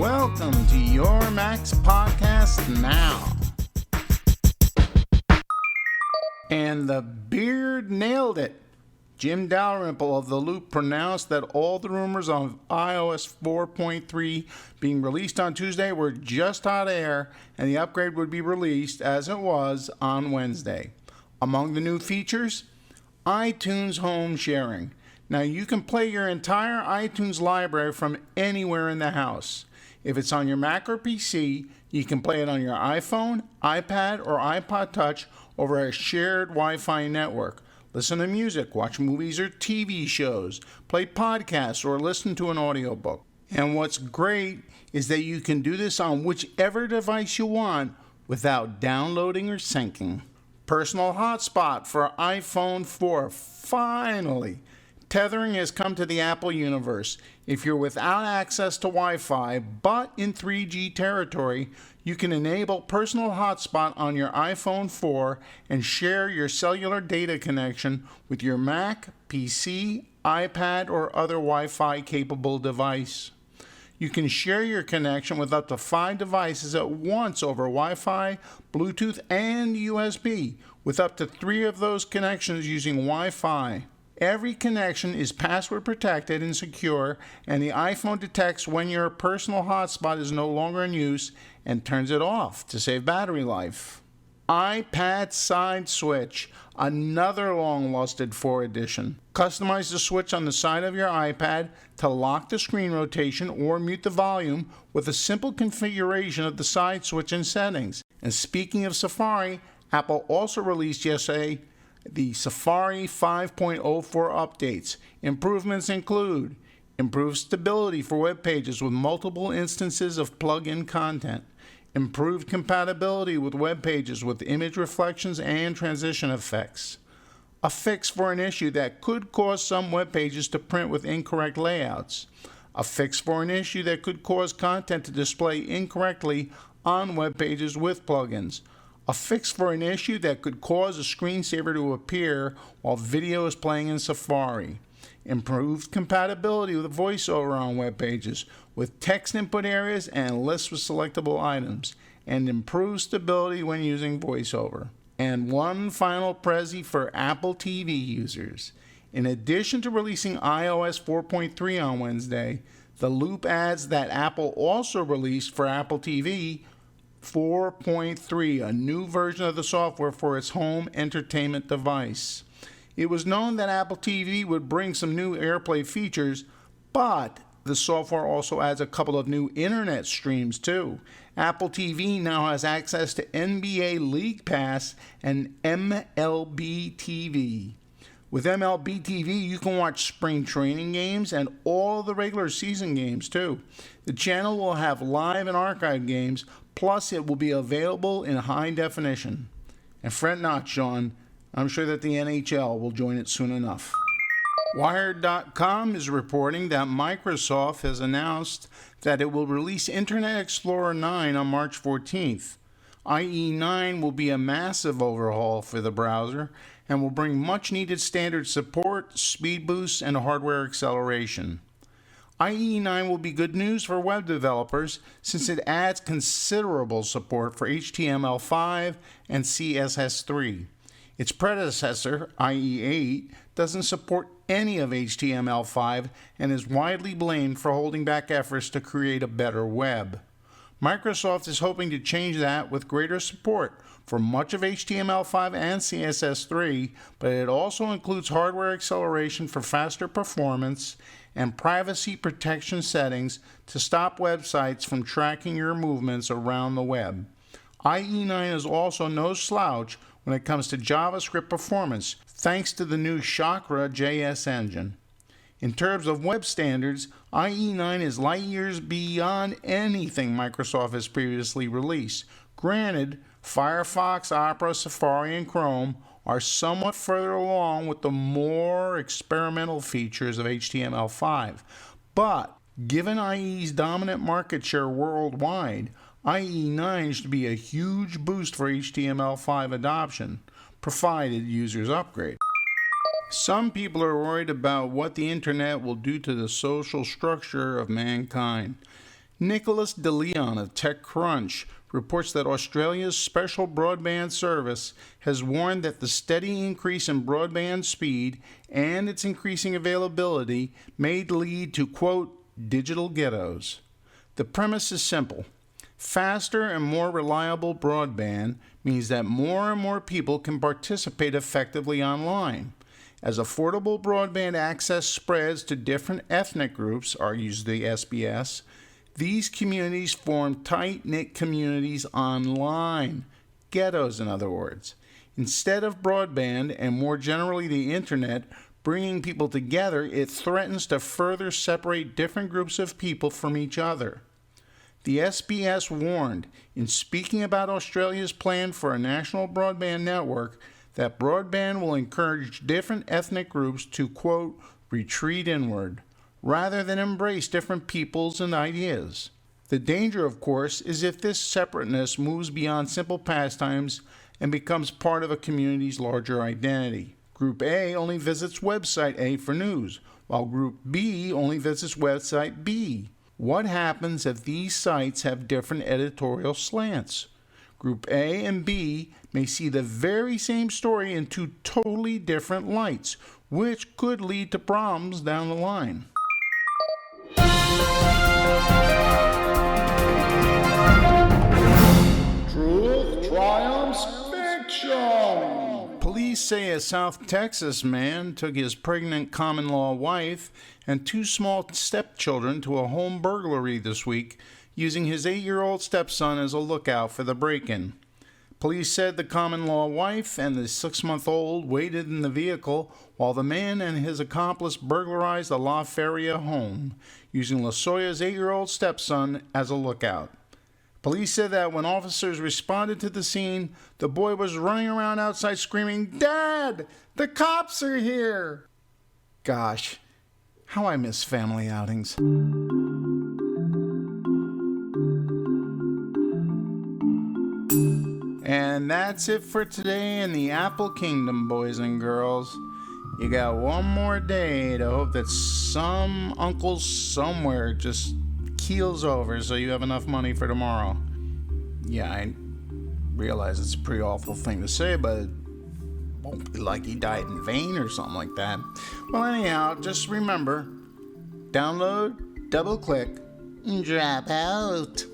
Welcome to Your Mac's Podcast Now. And the beard nailed it. Jim Dalrymple of The Loop pronounced that all the rumors of iOS 4.3 being released on Tuesday were just hot air, and the upgrade would be released, as it was, on Wednesday. Among the new features, iTunes home sharing. Now you can play your entire iTunes library from anywhere in the house. If it's on your Mac or PC, you can play it on your iPhone, iPad, or iPod Touch over a shared Wi-Fi network. Listen to music, watch movies or TV shows, play podcasts, or listen to an audiobook. And what's great is that you can do this on whichever device you want without downloading or syncing. Personal hotspot for iPhone 4. Finally! Tethering has come to the Apple universe. If you're without access to Wi-Fi, but in 3G territory, you can enable personal hotspot on your iPhone 4 and share your cellular data connection with your Mac, PC, iPad, or other Wi-Fi capable device. You can share your connection with up to 5 devices at once over Wi-Fi, Bluetooth, and USB, with up to 3 of those connections using Wi-Fi. Every connection is password protected and secure, and the iPhone detects when your personal hotspot is no longer in use and turns it off to save battery life. iPad side switch, another long-lusted 4 edition. Customize the switch on the side of your iPad to lock the screen rotation or mute the volume with a simple configuration of the side switch in settings. And speaking of Safari, Apple also released yesterday the Safari 5.04 updates. Improvements include improved stability for web pages with multiple instances of plug-in content, improved compatibility with web pages with image reflections and transition effects, a fix for an issue that could cause some web pages to print with incorrect layouts, a fix for an issue that could cause content to display incorrectly on web pages with plugins, a fix for an issue that could cause a screensaver to appear while video is playing in Safari, improved compatibility with VoiceOver on web pages with text input areas and lists with selectable items, and improved stability when using VoiceOver. And one final prezi for Apple TV users. In addition to releasing iOS 4.3 on Wednesday, The Loop adds that Apple also released for Apple TV 4.3, a new version of the software for its home entertainment device. It was known that Apple TV would bring some new AirPlay features, but the software also adds a couple of new internet streams too. Apple TV now has access to NBA League Pass and MLB TV. With MLB TV, you can watch spring training games and all the regular season games too. The channel will have live and archive games, plus it will be available in high definition. And fret not, Sean, I'm sure that the NHL will join it soon enough. Wired.com is reporting that Microsoft has announced that it will release Internet Explorer 9 on March 14th. IE 9 will be a massive overhaul for the browser and will bring much needed standard support, speed boosts, and hardware acceleration. IE 9 will be good news for web developers since it adds considerable support for HTML5 and CSS3. Its predecessor, IE 8, doesn't support any of HTML5 and is widely blamed for holding back efforts to create a better web. Microsoft is hoping to change that with greater support for much of HTML5 and CSS3, but it also includes hardware acceleration for faster performance and privacy protection settings to stop websites from tracking your movements around the web. IE 9 is also no slouch when it comes to JavaScript performance, thanks to the new Chakra JS engine. In terms of web standards, IE 9 is light years beyond anything Microsoft has previously released. Granted, Firefox, Opera, Safari, and Chrome are somewhat further along with the more experimental features of HTML5. But given IE's dominant market share worldwide, IE 9 should be a huge boost for HTML5 adoption, provided users upgrade. Some people are worried about what the internet will do to the social structure of mankind. Nicholas DeLeon of TechCrunch reports that Australia's special broadband service has warned that the steady increase in broadband speed and its increasing availability may lead to, quote, digital ghettos. The premise is simple. Faster and more reliable broadband means that more and more people can participate effectively online. As affordable broadband access spreads to different ethnic groups, argues the SBS, these communities form tight-knit communities online, ghettos in other words. Instead of broadband, and more generally the internet, bringing people together, it threatens to further separate different groups of people from each other. The SBS warned, in speaking about Australia's plan for a national broadband network, that broadband will encourage different ethnic groups to, quote, retreat inward, rather than embrace different peoples and ideas. The danger, of course, is if this separateness moves beyond simple pastimes and becomes part of a community's larger identity. Group A only visits website A for news, while Group B only visits website B. What happens if these sites have different editorial slants? Group A and B may see the very same story in two totally different lights, which could lead to problems down the line. Truth triumphs fiction. Police say a South Texas man took his pregnant common-law wife and two small stepchildren to a home burglary this week, using his 8-year-old stepson as a lookout for the break-in. Police said the common-law wife and the 6-month-old waited in the vehicle while the man and his accomplice burglarized the La Feria home, using LaSoya's 8-year-old stepson as a lookout. Police said that when officers responded to the scene, the boy was running around outside screaming, "Dad! The cops are here!" Gosh, how I miss family outings. And that's it for today in the Apple Kingdom, boys and girls. You got one more day to hope that some uncle somewhere just keels over so you have enough money for tomorrow. Yeah, I realize it's a pretty awful thing to say, but it won't be like he died in vain or something like that. Well, anyhow, just remember, download, double-click, and drop out.